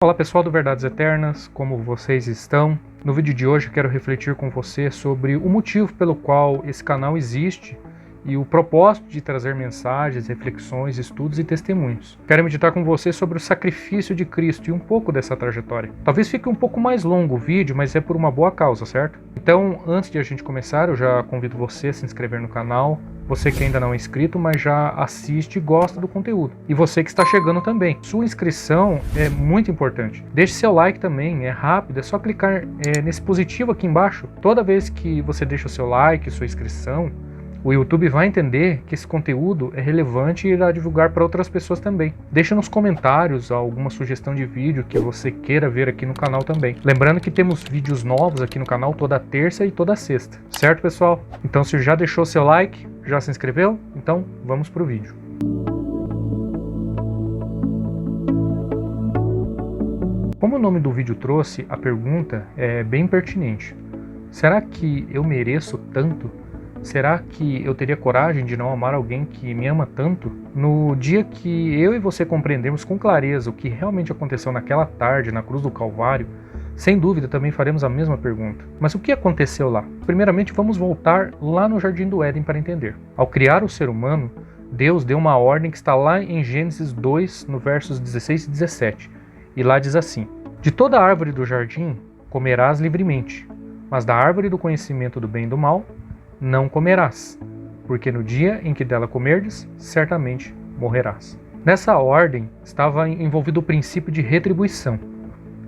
Olá pessoal do Verdades Eternas, como vocês estão? No vídeo de hoje eu quero refletir com você sobre o motivo pelo qual esse canal existe e o propósito de trazer mensagens, reflexões, estudos e testemunhos. Quero meditar com você sobre o sacrifício de Cristo e um pouco dessa trajetória. Talvez fique um pouco mais longo o vídeo, mas é por uma boa causa, certo? Então, antes de a gente começar, eu já convido você a se inscrever no canal. Você que ainda não é inscrito, mas já assiste e gosta do conteúdo. E você que está chegando também. Sua inscrição é muito importante. Deixe seu like também, é rápido, é só clicar nesse positivo aqui embaixo. Toda vez que você deixa o seu like, sua inscrição, o YouTube vai entender que esse conteúdo é relevante e irá divulgar para outras pessoas também. Deixe nos comentários alguma sugestão de vídeo que você queira ver aqui no canal também. Lembrando que temos vídeos novos aqui no canal toda terça e toda sexta. Certo, pessoal? Então, se já deixou seu like, já se inscreveu? Então, vamos para o vídeo. Como o nome do vídeo trouxe, a pergunta é bem pertinente. Será que eu mereço tanto? Será que eu teria coragem de não amar alguém que me ama tanto? No dia que eu e você compreendemos com clareza o que realmente aconteceu naquela tarde na cruz do Calvário, sem dúvida também faremos a mesma pergunta. Mas o que aconteceu lá? Primeiramente, vamos voltar lá no Jardim do Éden para entender. Ao criar o ser humano, Deus deu uma ordem que está lá em Gênesis 2, no versos 16 e 17. E lá diz assim: de toda árvore do jardim comerás livremente, mas da árvore do conhecimento do bem e do mal não comerás, porque no dia em que dela comerdes, certamente morrerás. Nessa ordem estava envolvido o princípio de retribuição.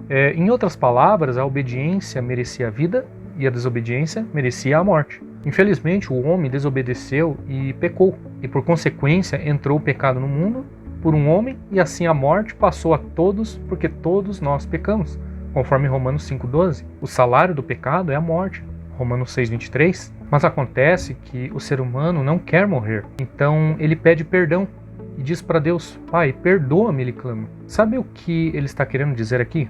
Em outras palavras, a obediência merecia a vida e a desobediência merecia a morte. Infelizmente, o homem desobedeceu e pecou, e por consequência entrou o pecado no mundo por um homem, e assim a morte passou a todos, porque todos nós pecamos, conforme Romanos 5,12. O salário do pecado é a morte, Romanos 6,23. Mas acontece que o ser humano não quer morrer, então ele pede perdão e diz para Deus: Pai, perdoa-me, ele clama. Sabe o que ele está querendo dizer aqui?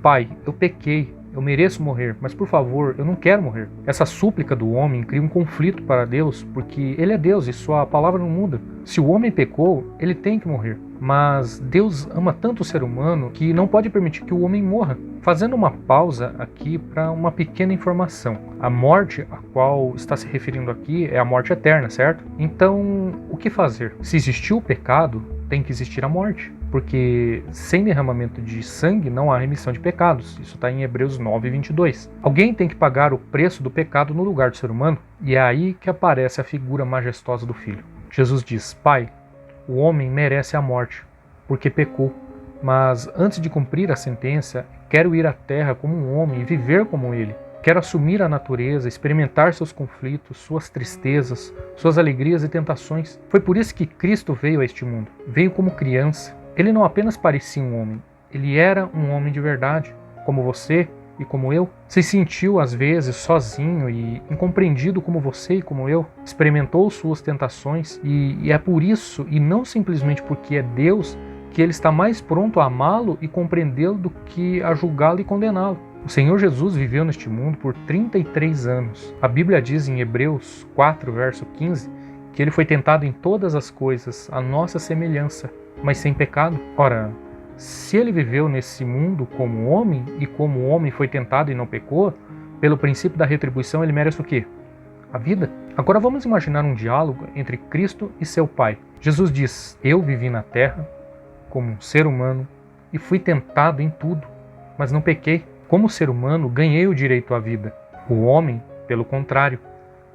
Pai, eu pequei, eu mereço morrer, mas por favor, eu não quero morrer. Essa súplica do homem cria um conflito para Deus, porque ele é Deus e sua palavra não muda. Se o homem pecou, ele tem que morrer. Mas Deus ama tanto o ser humano que não pode permitir que o homem morra. Fazendo uma pausa aqui para uma pequena informação. A morte a qual está se referindo aqui é a morte eterna, certo? Então, o que fazer? Se existiu o pecado, tem que existir a morte. Porque sem derramamento de sangue não há remissão de pecados. Isso está em Hebreus 9:22. Alguém tem que pagar o preço do pecado no lugar do ser humano, e é aí que aparece a figura majestosa do Filho. Jesus diz: Pai, o homem merece a morte, porque pecou. Mas antes de cumprir a sentença, quero ir à terra como um homem e viver como ele. Quero assumir a natureza, experimentar seus conflitos, suas tristezas, suas alegrias e tentações. Foi por isso que Cristo veio a este mundo. Veio como criança. Ele não apenas parecia um homem, ele era um homem de verdade, como você e como eu. Se sentiu às vezes sozinho e incompreendido como você e como eu. Experimentou suas tentações e é por isso, e não simplesmente porque é Deus, que ele está mais pronto a amá-lo e compreendê-lo do que a julgá-lo e condená-lo. O Senhor Jesus viveu neste mundo por 33 anos. A Bíblia diz em Hebreus 4, verso 15, que ele foi tentado em todas as coisas, à nossa semelhança, mas sem pecado. Ora, se ele viveu nesse mundo como homem, e como homem foi tentado e não pecou, pelo princípio da retribuição ele merece o quê? A vida. Agora vamos imaginar um diálogo entre Cristo e seu Pai. Jesus diz: eu vivi na terra como um ser humano e fui tentado em tudo, mas não pequei. Como ser humano, ganhei o direito à vida. O homem, pelo contrário,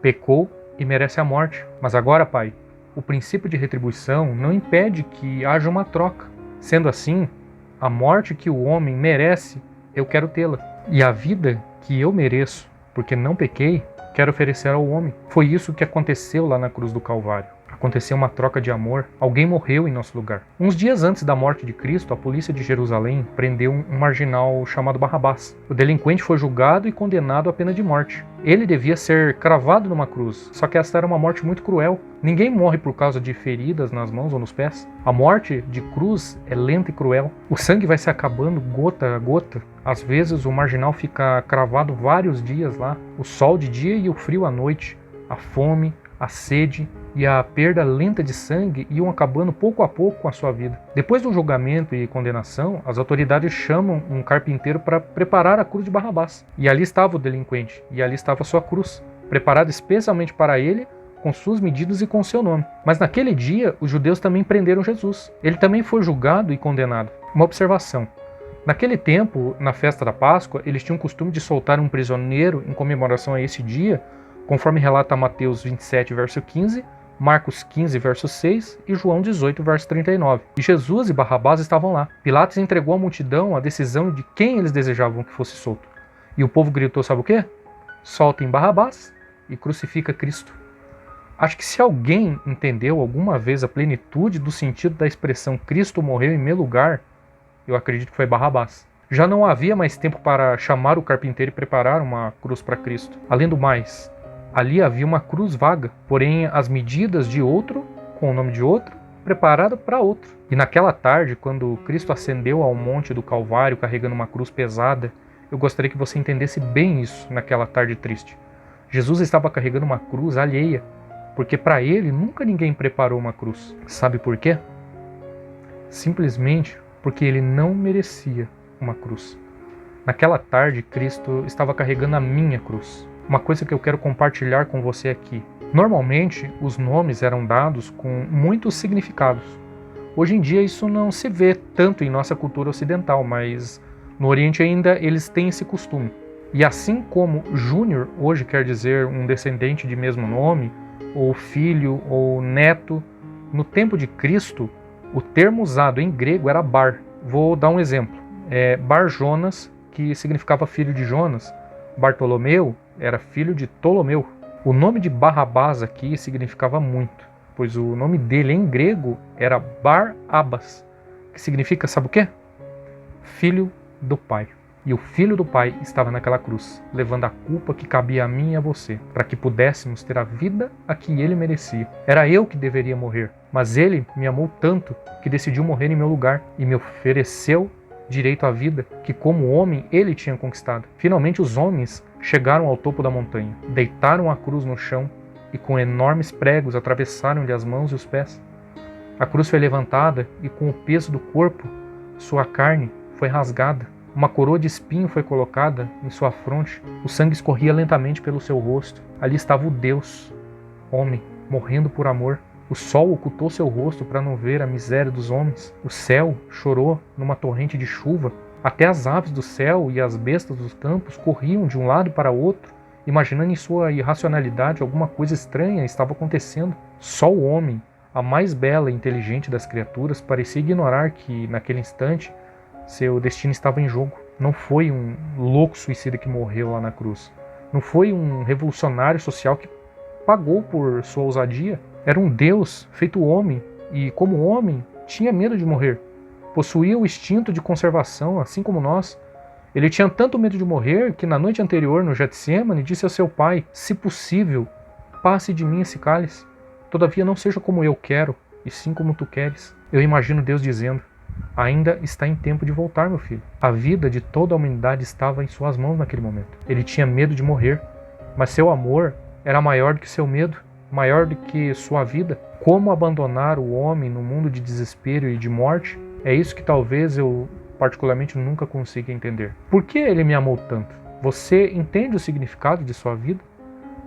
pecou e merece a morte. Mas agora, Pai, o princípio de retribuição não impede que haja uma troca. Sendo assim, a morte que o homem merece, eu quero tê-la. E a vida que eu mereço, porque não pequei, quero oferecer ao homem. Foi isso que aconteceu lá na cruz do Calvário. Aconteceu uma troca de amor. Alguém morreu em nosso lugar. Uns dias antes da morte de Cristo, a polícia de Jerusalém prendeu um marginal chamado Barrabás. O delinquente foi julgado e condenado à pena de morte. Ele devia ser cravado numa cruz, só que essa era uma morte muito cruel. Ninguém morre por causa de feridas nas mãos ou nos pés. A morte de cruz é lenta e cruel. O sangue vai se acabando gota a gota. Às vezes o marginal fica cravado vários dias lá. O sol de dia e o frio à noite. A fome, a sede e a perda lenta de sangue iam acabando pouco a pouco com a sua vida. Depois do julgamento e condenação, as autoridades chamam um carpinteiro para preparar a cruz de Barrabás. E ali estava o delinquente, e ali estava a sua cruz, preparada especialmente para ele, com suas medidas e com seu nome. Mas naquele dia, os judeus também prenderam Jesus. Ele também foi julgado e condenado. Uma observação. Naquele tempo, na festa da Páscoa, eles tinham o costume de soltar um prisioneiro em comemoração a esse dia, conforme relata Mateus 27, verso 15, Marcos 15, verso 6 e João 18, verso 39. E Jesus e Barrabás estavam lá. Pilatos entregou à multidão a decisão de quem eles desejavam que fosse solto. E o povo gritou, sabe o quê? Soltem Barrabás e crucifica Cristo. Acho que se alguém entendeu alguma vez a plenitude do sentido da expressão Cristo morreu em meu lugar, eu acredito que foi Barrabás. Já não havia mais tempo para chamar o carpinteiro e preparar uma cruz para Cristo. Além do mais, ali havia uma cruz vaga, porém as medidas de outro, com o nome de outro, preparada para outro. E naquela tarde, quando Cristo ascendeu ao monte do Calvário carregando uma cruz pesada, eu gostaria que você entendesse bem isso naquela tarde triste. Jesus estava carregando uma cruz alheia, porque para ele nunca ninguém preparou uma cruz. Sabe por quê? Simplesmente porque ele não merecia uma cruz. Naquela tarde, Cristo estava carregando a minha cruz. Uma coisa que eu quero compartilhar com você aqui. Normalmente, os nomes eram dados com muitos significados. Hoje em dia, isso não se vê tanto em nossa cultura ocidental, mas no Oriente ainda eles têm esse costume. E assim como Júnior hoje quer dizer um descendente de mesmo nome, ou filho, ou neto, no tempo de Cristo, o termo usado em grego era Bar. Vou dar um exemplo. Bar Jonas, que significava filho de Jonas. Bartolomeu era filho de Ptolomeu. O nome de Barrabás aqui significava muito, pois o nome dele em grego era Bar-Abas, que significa, sabe o quê? Filho do Pai. E o Filho do Pai estava naquela cruz, levando a culpa que cabia a mim e a você, para que pudéssemos ter a vida a que ele merecia. Era eu que deveria morrer, mas ele me amou tanto que decidiu morrer em meu lugar e me ofereceu direito à vida que, como homem, ele tinha conquistado. Finalmente os homens chegaram ao topo da montanha, deitaram a cruz no chão e com enormes pregos atravessaram-lhe as mãos e os pés. A cruz foi levantada e com o peso do corpo, sua carne foi rasgada. Uma coroa de espinho foi colocada em sua fronte. O sangue escorria lentamente pelo seu rosto. Ali estava o Deus, homem, morrendo por amor. O sol ocultou seu rosto para não ver a miséria dos homens. O céu chorou numa torrente de chuva. Até as aves do céu e as bestas dos campos corriam de um lado para outro, imaginando em sua irracionalidade alguma coisa estranha estava acontecendo. Só o homem, a mais bela e inteligente das criaturas, parecia ignorar que, naquele instante, seu destino estava em jogo. Não foi um louco suicida que morreu lá na cruz. Não foi um revolucionário social que pagou por sua ousadia. Era um Deus feito homem e, como homem, tinha medo de morrer. Possuía o instinto de conservação, assim como nós. Ele tinha tanto medo de morrer que na noite anterior, no Getsêmani, disse ao seu pai: se possível, passe de mim esse cálice. Todavia não seja como eu quero, e sim como tu queres. Eu imagino Deus dizendo: ainda está em tempo de voltar, meu filho. A vida de toda a humanidade estava em suas mãos naquele momento. Ele tinha medo de morrer, mas seu amor era maior do que seu medo, maior do que sua vida. Como abandonar o homem no mundo de desespero e de morte? É isso que talvez eu particularmente nunca consiga entender. Por que ele me amou tanto? Você entende o significado de sua vida?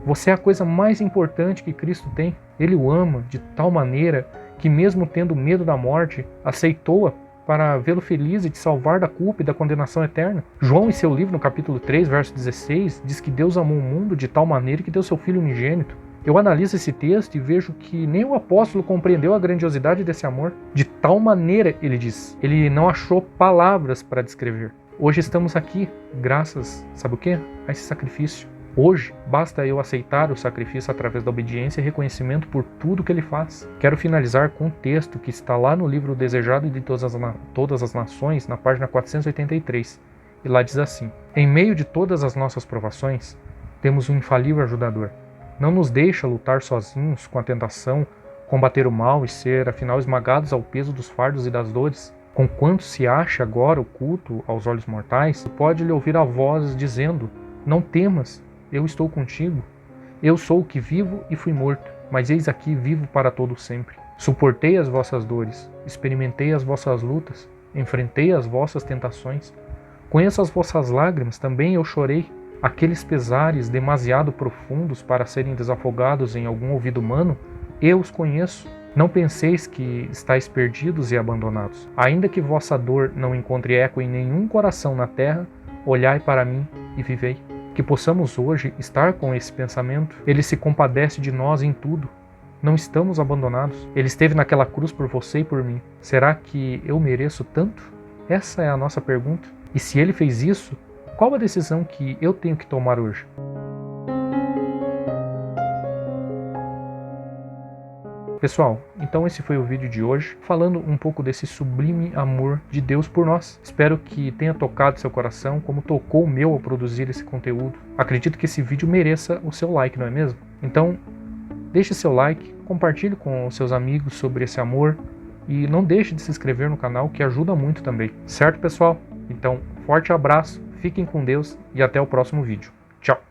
Você é a coisa mais importante que Cristo tem. Ele o ama de tal maneira que, mesmo tendo medo da morte, aceitou-a para vê-lo feliz e te salvar da culpa e da condenação eterna. João, em seu livro, no capítulo 3, verso 16, diz que Deus amou o mundo de tal maneira que deu seu Filho unigênito. Eu analiso esse texto e vejo que nem o apóstolo compreendeu a grandiosidade desse amor. De tal maneira, ele diz, ele não achou palavras para descrever. Hoje estamos aqui, graças, sabe o quê? A esse sacrifício. Hoje, basta eu aceitar o sacrifício através da obediência e reconhecimento por tudo que ele faz. Quero finalizar com um texto que está lá no livro Desejado de Todas as Nações, na página 483. E lá diz assim: em meio de todas as nossas provações, temos um infalível ajudador. Não nos deixa lutar sozinhos com a tentação, combater o mal e ser, afinal, esmagados ao peso dos fardos e das dores. Conquanto se acha agora oculto aos olhos mortais, pode-lhe ouvir a voz dizendo: não temas, eu estou contigo. Eu sou o que vivo e fui morto, mas eis aqui vivo para todo sempre. Suportei as vossas dores, experimentei as vossas lutas, enfrentei as vossas tentações. Conheço as vossas lágrimas, também eu chorei. Aqueles pesares demasiado profundos para serem desafogados em algum ouvido humano, eu os conheço. Não penseis que estáis perdidos e abandonados. Ainda que vossa dor não encontre eco em nenhum coração na terra, olhai para mim e vivei. Que possamos hoje estar com esse pensamento. Ele se compadece de nós em tudo. Não estamos abandonados. Ele esteve naquela cruz por você e por mim. Será que eu mereço tanto? Essa é a nossa pergunta. E se ele fez isso, qual a decisão que eu tenho que tomar hoje? Pessoal, então esse foi o vídeo de hoje, falando um pouco desse sublime amor de Deus por nós. Espero que tenha tocado seu coração, como tocou o meu ao produzir esse conteúdo. Acredito que esse vídeo mereça o seu like, não é mesmo? Então, deixe seu like, compartilhe com seus amigos sobre esse amor e não deixe de se inscrever no canal, que ajuda muito também. Certo, pessoal? Então, forte abraço, fiquem com Deus e até o próximo vídeo. Tchau!